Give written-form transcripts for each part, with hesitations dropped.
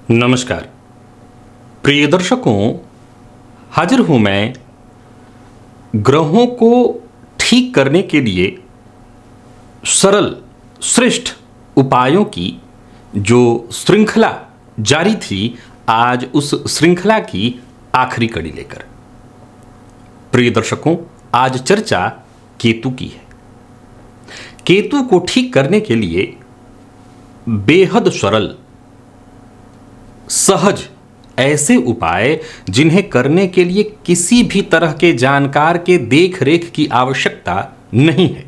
नमस्कार प्रिय दर्शकों, हाजिर हूं मैं ग्रहों को ठीक करने के लिए सरल श्रेष्ठ उपायों की जो श्रृंखला जारी थी, आज उस श्रृंखला की आखिरी कड़ी लेकर। प्रिय दर्शकों, आज चर्चा केतु की है। केतु को ठीक करने के लिए बेहद सरल सहज ऐसे उपाय जिन्हें करने के लिए किसी भी तरह के जानकार के देख रेख की आवश्यकता नहीं है,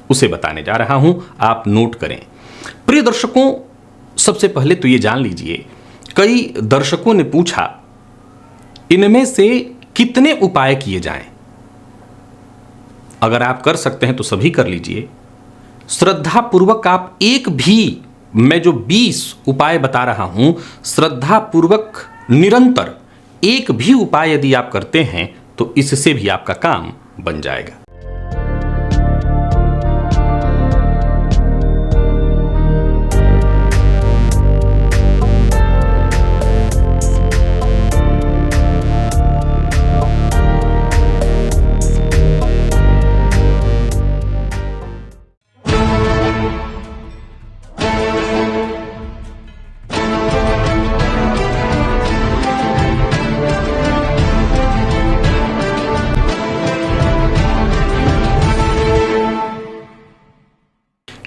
उसे बताने जा रहा हूं। आप नोट करें। प्रिय दर्शकों, सबसे पहले तो ये जान लीजिए, कई दर्शकों ने पूछा इनमें से कितने उपाय किए जाएं। अगर आप कर सकते हैं तो सभी कर लीजिए। श्रद्धा पूर्वक आप एक भी, मैं जो 20 उपाय बता रहा हूं, श्रद्धा पूर्वक निरंतर एक भी उपाय यदि आप करते हैं तो इससे भी आपका काम बन जाएगा।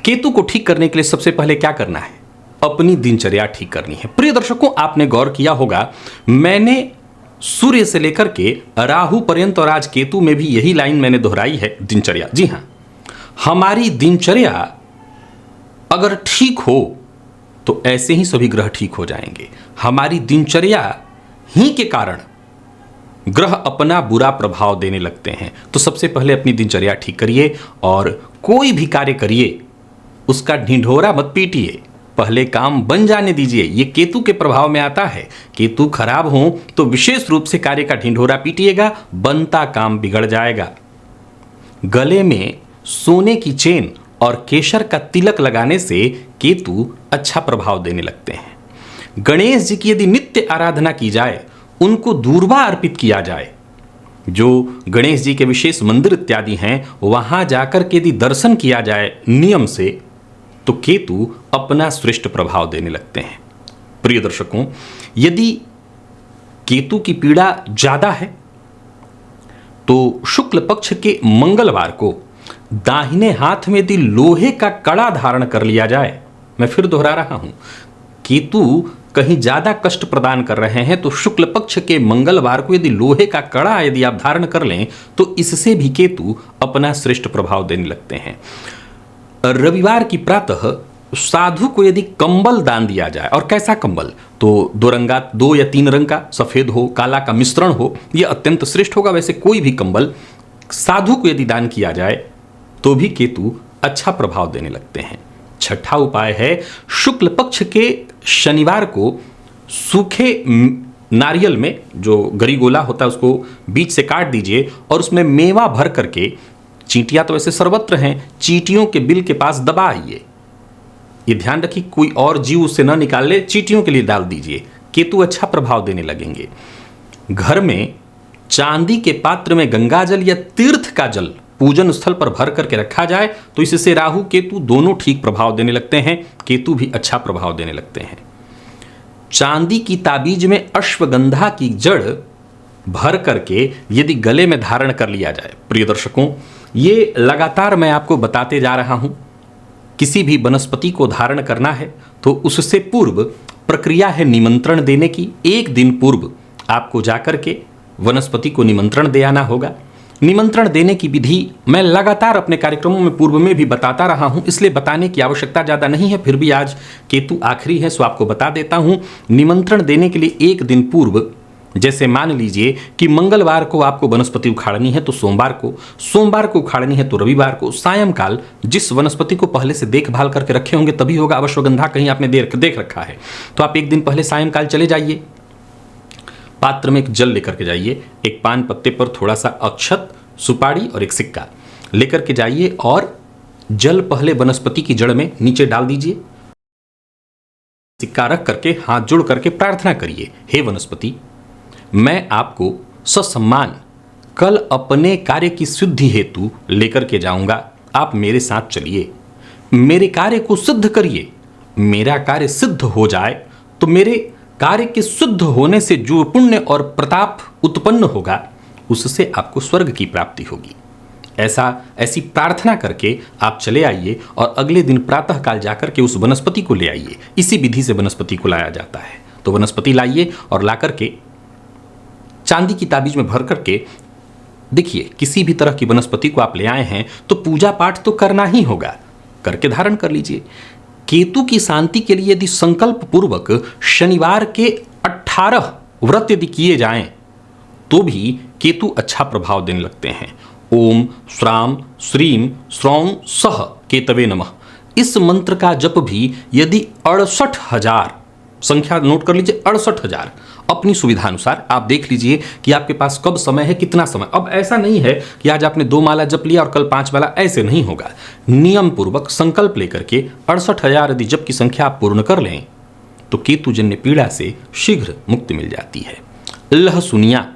केतु को ठीक करने के लिए सबसे पहले क्या करना है? अपनी दिनचर्या ठीक करनी है। प्रिय दर्शकों, आपने गौर किया होगा, मैंने सूर्य से लेकर के राहु पर्यंत और आज केतु में भी यही लाइन मैंने दोहराई है, दिनचर्या। जी हां, हमारी दिनचर्या अगर ठीक हो तो ऐसे ही सभी ग्रह ठीक हो जाएंगे। हमारी दिनचर्या ही के कारण ग्रह अपना बुरा प्रभाव देने लगते हैं। तो सबसे पहले अपनी दिनचर्या ठीक करिए और कोई भी कार्य करिए उसका ढिंढोरा मत पीटिए, पहले काम बन जाने दीजिए। ये केतु के प्रभाव में आता है। केतु खराब हो तो विशेष रूप से कार्य का ढिंढोरा पीटिएगा, बनता काम बिगड़ जाएगा। गले में सोने की चेन और केसर का तिलक लगाने से केतु अच्छा प्रभाव देने लगते हैं। गणेश जी की यदि नित्य आराधना की जाए, उनको दूर्वा अर्पित किया जाए, जो गणेश जी के विशेष मंदिर इत्यादि हैं, वहां जाकर के यदि दर्शन किया जाए नियम से, तो केतु अपना श्रेष्ठ प्रभाव देने लगते हैं। प्रिय दर्शकों, यदि केतु की पीड़ा ज्यादा है तो शुक्ल पक्ष के मंगलवार को दाहिने हाथ में यदि लोहे का कड़ा धारण कर लिया जाए, मैं फिर दोहरा रहा हूं, केतु कहीं ज्यादा कष्ट प्रदान कर रहे हैं तो शुक्ल पक्ष के मंगलवार को यदि लोहे का कड़ा यदि आप धारण कर लें तो इससे भी केतु अपना श्रेष्ठ प्रभाव देने लगते हैं। रविवार की प्रातः साधु को यदि कंबल दान दिया जाए, और कैसा कंबल, तो दो या तीन रंग का, सफेद हो, काला का मिश्रण हो, यह अत्यंत श्रेष्ठ होगा। वैसे कोई भी कंबल साधु को यदि दान किया जाए तो भी केतु अच्छा प्रभाव देने लगते हैं। छठा उपाय है, शुक्ल पक्ष के शनिवार को सूखे नारियल में जो गरी गोला होता है उसको बीच से काट दीजिए और उसमें मेवा भर करके, चींटियां तो वैसे सर्वत्र हैं, चींटियों के बिल के पास दबाइए। ये ध्यान रखिए कोई और जीव उससे न निकाल ले, चींटियों के लिए डाल दीजिए, केतु अच्छा प्रभाव देने लगेंगे। घर में चांदी के पात्र में गंगा जल या तीर्थ का जल पूजन स्थल पर भर करके रखा जाए तो इससे राहु केतु दोनों ठीक प्रभाव देने लगते हैं, केतु भी अच्छा प्रभाव देने लगते हैं। चांदी की ताबीज में अश्वगंधा की जड़ भर करके यदि गले में धारण कर लिया जाए, प्रिय दर्शकों, ये लगातार मैं आपको बताते जा रहा हूं, किसी भी वनस्पति को धारण करना है तो उससे पूर्व प्रक्रिया है निमंत्रण देने की। एक दिन पूर्व आपको जाकर के वनस्पति को निमंत्रण दे आना होगा। निमंत्रण देने की विधि मैं लगातार अपने कार्यक्रमों में पूर्व में भी बताता रहा हूं, इसलिए बताने की आवश्यकता ज़्यादा नहीं है, फिर भी आज केतु आखिरी है सो आपको बता देता हूं। निमंत्रण देने के लिए एक दिन पूर्व, जैसे मान लीजिए कि मंगलवार को आपको वनस्पति उखाड़नी है तो सोमवार को उखाड़नी है तो रविवार को सायंकाल जिस वनस्पति को पहले से देखभाल करके रखे होंगे तभी होगा, अश्वगंधा कहीं आपने देख रखा है तो आप एक दिन पहले सायंकाल चले जाइए, पात्र में एक जल लेकर के जाइए, एक पान पत्ते पर थोड़ा सा अक्षत, सुपारी और एक सिक्का लेकर के जाइए और जल पहले वनस्पति की जड़ में नीचे डाल दीजिए। सिक्का रख करके हाथ जोड़ करके प्रार्थना करिए, हे वनस्पति, मैं आपको ससम्मान कल अपने कार्य की सिद्धि हेतु लेकर के जाऊंगा। आप मेरे साथ चलिए, मेरे कार्य को सिद्ध करिए। मेरा कार्य सिद्ध हो जाए तो मेरे कार्य के सिद्ध होने से जो पुण्य और प्रताप उत्पन्न होगा उससे आपको स्वर्ग की प्राप्ति होगी। ऐसी प्रार्थना करके आप चले आइए और अगले दिन प्रातः काल जाकर के उस वनस्पति को ले आइए। इसी विधि से वनस्पति को लाया जाता है। तो वनस्पति लाइए और ला करके चांदी की ताबीज में भर करके, देखिए किसी भी तरह की वनस्पति को आप ले आए हैं तो पूजा पाठ तो करना ही होगा, करके धारण कर लीजिए। केतु की शांति के लिए यदि संकल्प पूर्वक शनिवार के 18 व्रत यदि किए जाएं तो भी केतु अच्छा प्रभाव देने लगते हैं। ओम श्राम श्रीम श्रौं सह केतवे नमः, इस मंत्र का जप भी यदि 68,000, संख्या नोट कर लीजिए 68,000, अपनी सुविधानुसार आप देख लीजिए कि आपके पास कब समय है, कितना समय। अब ऐसा नहीं है कि आज आपने 2 माला जप लिया और कल 5 माला, ऐसे नहीं होगा। नियम पूर्वक संकल्प लेकर के 68,000 यदि जप की संख्या आप पूर्ण कर लें तो केतुजन्य पीड़ा से शीघ्र मुक्ति मिल जाती है। लहसुनिया,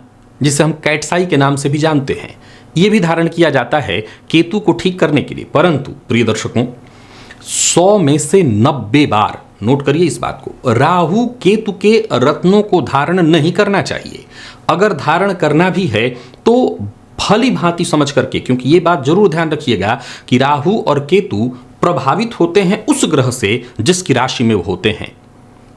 जिसे हम कैटसाई के नाम से भी जानते हैं, यह भी धारण किया जाता है केतु को ठीक करने के लिए। परंतु प्रिय दर्शकों, 100 में से 90 बार, नोट करिए इस बात को, राहु केतु के रत्नों को धारण नहीं करना चाहिए। अगर धारण करना भी है तो भली भांति समझ करके, क्योंकि ये बात जरूर ध्यान रखिएगा कि राहु और केतु प्रभावित होते हैं उस ग्रह से जिसकी राशि में वो होते हैं।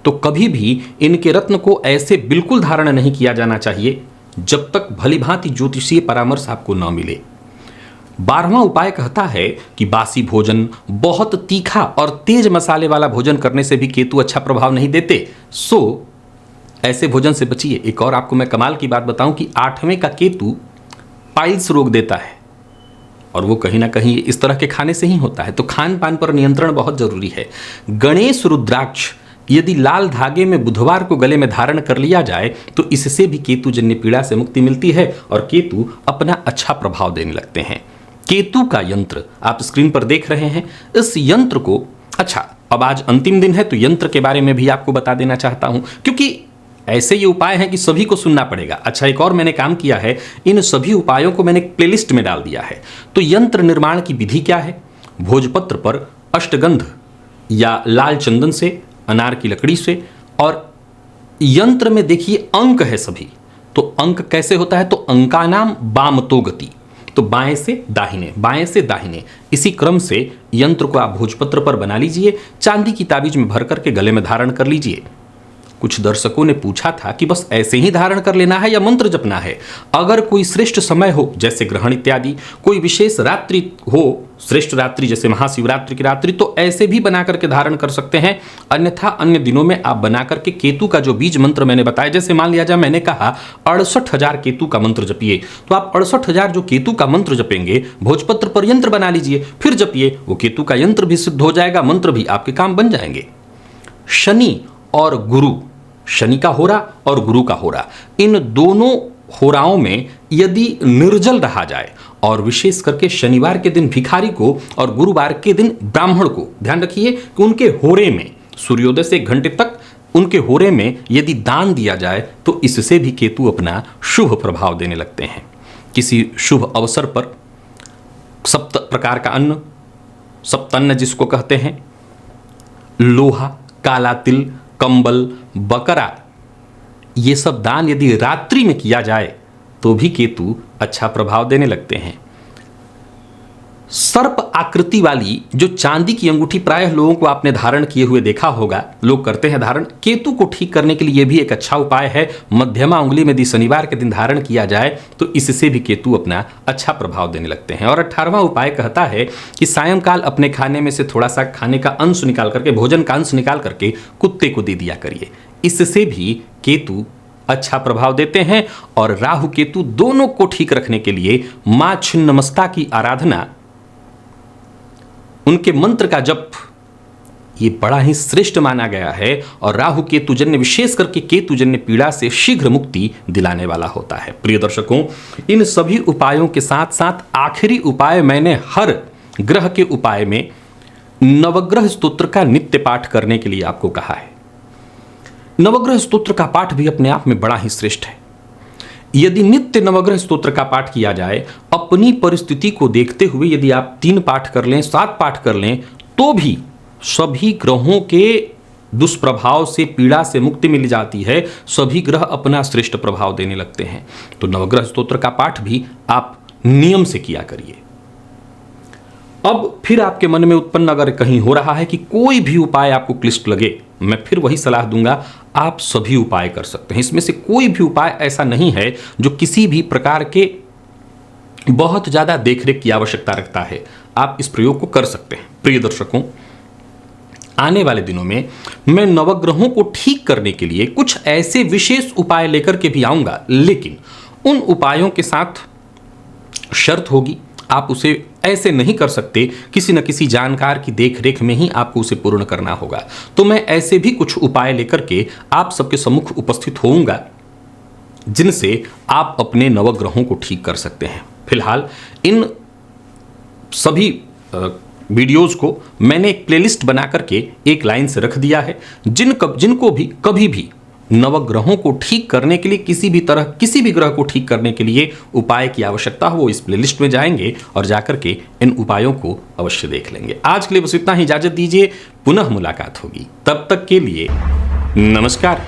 तो कभी भी इनके रत्न को ऐसे बिल्कुल धारण नहीं किया जाना चाहिए जब तक भली भांति ज्योतिषीय परामर्श आपको न मिले। 12वां उपाय कहता है कि बासी भोजन, बहुत तीखा और तेज मसाले वाला भोजन करने से भी केतु अच्छा प्रभाव नहीं देते। सो ऐसे भोजन से बचिए। एक और आपको मैं कमाल की बात बताऊं कि 8वें का केतु पाइल्स रोग देता है और वो कहीं ना कहीं इस तरह के खाने से ही होता है। तो खान पान पर नियंत्रण बहुत जरूरी है। गणेश रुद्राक्ष यदि लाल धागे में बुधवार को गले में धारण कर लिया जाए तो इससे भी केतु जन्य पीड़ा से मुक्ति मिलती है और केतु अपना अच्छा प्रभाव देने लगते हैं। केतु का यंत्र आप स्क्रीन पर देख रहे हैं। इस यंत्र को, अच्छा अब आज अंतिम दिन है तो यंत्र के बारे में भी आपको बता देना चाहता हूं, क्योंकि ऐसे ये उपाय हैं कि सभी को सुनना पड़ेगा। अच्छा, एक और मैंने काम किया है, इन सभी उपायों को मैंने प्लेलिस्ट में डाल दिया है। तो यंत्र निर्माण की विधि क्या है? भोजपत्र पर अष्टगंध या लाल चंदन से, अनार की लकड़ी से, और यंत्र में देखिए अंक है सभी। तो अंक कैसे होता है? तो अंका नाम बामतो गति, तो बाएं से दाहिने, बाएं से दाहिने, इसी क्रम से यंत्र को आप भोजपत्र पर बना लीजिए, चांदी की ताबीज में भर करके गले में धारण कर लीजिए। कुछ दर्शकों ने पूछा था कि बस ऐसे ही धारण कर लेना है या मंत्र जपना है? अगर कोई श्रेष्ठ समय हो जैसे ग्रहण इत्यादि, कोई विशेष रात्रि हो, श्रेष्ठ रात्रि जैसे महाशिवरात्रि की रात्रि, तो ऐसे भी बना करके धारण कर सकते हैं। अन्यथा अन्य दिनों में आप बना करके केतु का जो बीज मंत्र मैंने बताया, जैसे मान लिया जाए मैंने कहा 68,000 केतु का मंत्र जपिए, तो आप 68,000 जो केतु का मंत्र जपेंगे भोजपत्र पर यंत्र बना लीजिए, फिर जपिए, वो केतु का यंत्र भी सिद्ध हो जाएगा, मंत्र भी आपके काम बन जाएंगे। शनि और गुरु, शनि का होरा और गुरु का होरा, इन दोनों होराओं में यदि निर्जल रहा जाए, और विशेष करके शनिवार के दिन भिखारी को और गुरुवार के दिन ब्राह्मण को, ध्यान रखिए कि उनके होरे में सूर्योदय से 1 घंटे तक उनके होरे में यदि दान दिया जाए तो इससे भी केतु अपना शुभ प्रभाव देने लगते हैं। किसी शुभ अवसर पर 7 प्रकार का अन्न, सप्तन्न जिसको कहते हैं, लोहा, काला तिल, कंबल, बकरा, ये सब दान यदि रात्रि में किया जाए तो भी केतु अच्छा प्रभाव देने लगते हैं। सर्प आकृति वाली जो चांदी की अंगूठी प्रायः लोगों को आपने धारण किए हुए देखा होगा, लोग करते हैं धारण। केतु को ठीक करने के लिए यह भी एक अच्छा उपाय है। मध्यमा उंगली में यदि शनिवार के दिन धारण किया जाए तो इससे भी केतु अपना अच्छा प्रभाव देने लगते हैं। और 18वां उपाय कहता है कि सायंकाल अपने खाने में से थोड़ा सा खाने का अंश निकाल करके, भोजन का अंश निकाल करके कुत्ते को दे दिया करिए। इससे भी केतु अच्छा प्रभाव देते हैं। और राहु केतु दोनों को ठीक रखने के लिए मां छिन्नमस्ता की आराधना, उनके मंत्र का जप, ये बड़ा ही श्रेष्ठ माना गया है और राहु केतु जन्य, विशेष करके केतु जन्य पीड़ा से शीघ्र मुक्ति दिलाने वाला होता है। प्रिय दर्शकों, इन सभी उपायों के साथ साथ आखिरी उपाय मैंने हर ग्रह के उपाय में नवग्रह स्तोत्र का नित्य पाठ करने के लिए आपको कहा है। नवग्रह स्तोत्र का पाठ भी अपने आप में बड़ा ही श्रेष्ठ है। यदि नित्य नवग्रह स्तोत्र का पाठ किया जाए, अपनी परिस्थिति को देखते हुए यदि आप 3 पाठ कर लें, 7 पाठ कर लें, तो भी सभी ग्रहों के दुष्प्रभाव से, पीड़ा से मुक्ति मिल जाती है। सभी ग्रह अपना श्रेष्ठ प्रभाव देने लगते हैं। तो नवग्रह स्तोत्र का पाठ भी आप नियम से किया करिए। अब फिर आपके मन में उत्पन्न अगर कहीं हो रहा है कि कोई भी उपाय आपको क्लिष्ट लगे, मैं फिर वही सलाह दूंगा, आप सभी उपाय कर सकते हैं। इसमें से कोई भी उपाय ऐसा नहीं है जो किसी भी प्रकार के बहुत ज्यादा देखरेख की आवश्यकता रखता है। आप इस प्रयोग को कर सकते हैं। प्रिय दर्शकों, आने वाले दिनों में मैं नवग्रहों को ठीक करने के लिए कुछ ऐसे विशेष उपाय लेकर के भी आऊंगा, लेकिन उन उपायों के साथ शर्त होगी, आप उसे ऐसे नहीं कर सकते, किसी न किसी जानकार की देखरेख में ही आपको उसे पूर्ण करना होगा। तो मैं ऐसे भी कुछ उपाय लेकर के आप सबके सम्मुख उपस्थित होऊंगा, जिनसे आप अपने नवग्रहों को ठीक कर सकते हैं। फिलहाल इन सभी वीडियोस को मैंने एक प्लेलिस्ट बना करके एक लाइन से रख दिया है। जिनको भी कभी भी नवग्रहों को ठीक करने के लिए, किसी भी ग्रह को ठीक करने के लिए उपाय की आवश्यकता हो, वो इस प्लेलिस्ट में जाएंगे और जाकर के इन उपायों को अवश्य देख लेंगे। आज के लिए बस इतना ही, इजाजत दीजिए, पुनः मुलाकात होगी। तब तक के लिए नमस्कार।